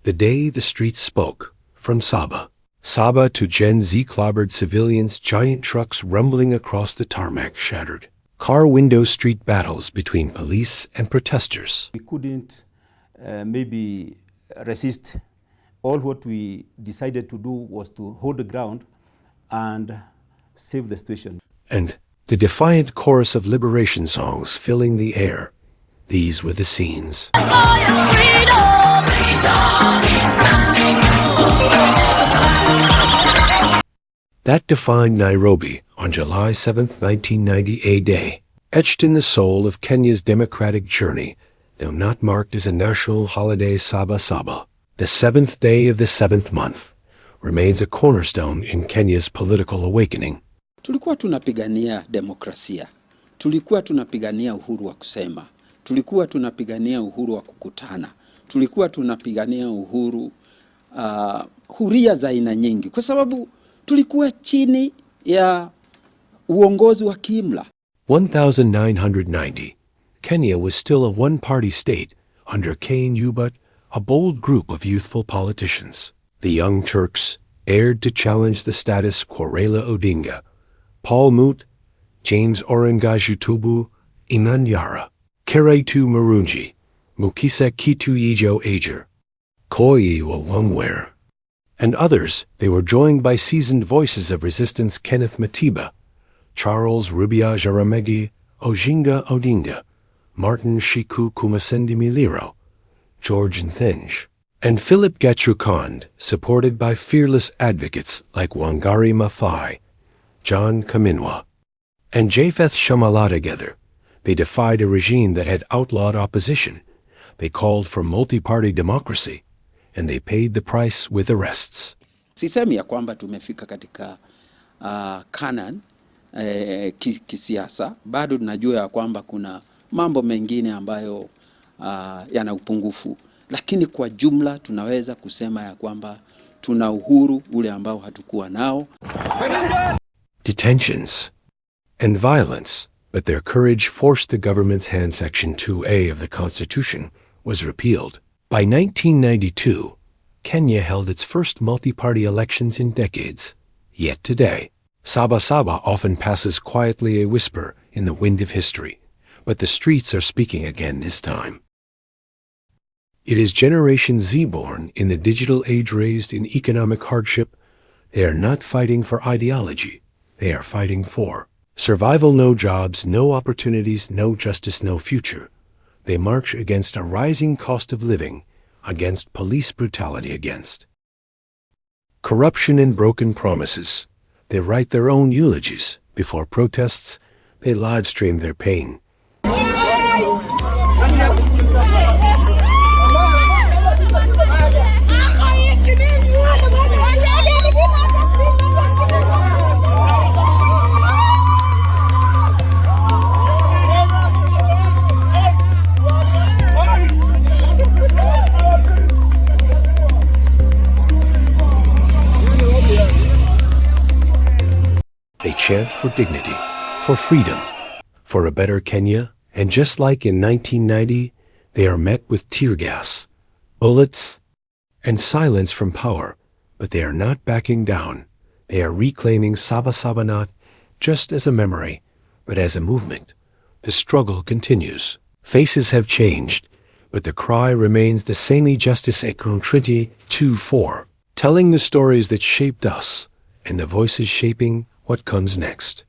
The day the streets spoke, from Saba Saba to Genzi clobbered civilians, giant trucks rumbling across the tarmac shattered. Car window street battles between police and protesters. We couldn't maybe resist. All what we decided to do was to hold the ground and save the situation. And the defiant chorus of liberation songs filling the air. These were the scenes. That defined Nairobi on July 7, 1990, a day, etched in the soul of Kenya's democratic journey, though not marked as a national holiday. Saba Saba, the seventh day of the seventh month, remains a cornerstone in Kenya's political awakening. Tulikuwa tunapigania demokrasia. Tulikuwa tunapigania uhuru wa kusema. Tulikuwa tunapigania uhuru wa kukutana. Tulikuwa tunapigania uhuru, huria za aina nyingi. Kwa sababu tulikuwa chini ya uongozi wa kiimla. 1990, Kenya was still a one-party state under KNU, but a bold group of youthful politicians, the Young Turks, dared to challenge the status quo. Raila Odinga, Paul Mut, James Orengai Tubu, Inan Yara, Keretu Marunji, Mukisa Kitu Yijo Ager, Koi Wawangwer, and others. They were joined by seasoned voices of resistance: Kenneth Matiba, Charles Rubia Jaramegi, Ojinga Odinga, Martin Shiku Kumasendi Miliro, George Nthinj, and Philip Gatrukand, supported by fearless advocates like Wangari Maathai, John Kaminwa, and Japheth Shamala. Together, they defied a regime that had outlawed opposition. They called for multi-party democracy, and they paid the price with arrests. Sisemi ya kwamba tumefika katika Canaan kisiasa. Bado tunajua ya kwamba kuna mambo mengine ambayo yana upungufu, lakini kwa jumla tunaweza kusema ya kwamba tuna uhuru ule ambao hatukuwa nao. Detentions and violence, but their courage forced the government's hand. Section 2A of the Constitution was repealed. By 1992, Kenya held its first multi-party elections in decades. Yet today, Saba Saba often passes quietly, a whisper in the wind of history, but the streets are speaking again this time. It is Generation Z, born in the digital age, raised in economic hardship. They are not fighting for ideology. They are fighting for survival. No jobs, no opportunities, no justice, no future. They march against a rising cost of living, against police brutality, against corruption and broken promises. They write their own eulogies. Before protests, they live stream their pain. They chant for dignity, for freedom, for a better Kenya, and just like in 1990, they are met with tear gas, bullets, and silence from power, but they are not backing down. They are reclaiming Saba Saba, not just as a memory, but as a movement. The struggle continues. Faces have changed, but the cry remains the same. Justice Ekron Trinity 2-4, telling the stories that shaped us, and the voices shaping what comes next.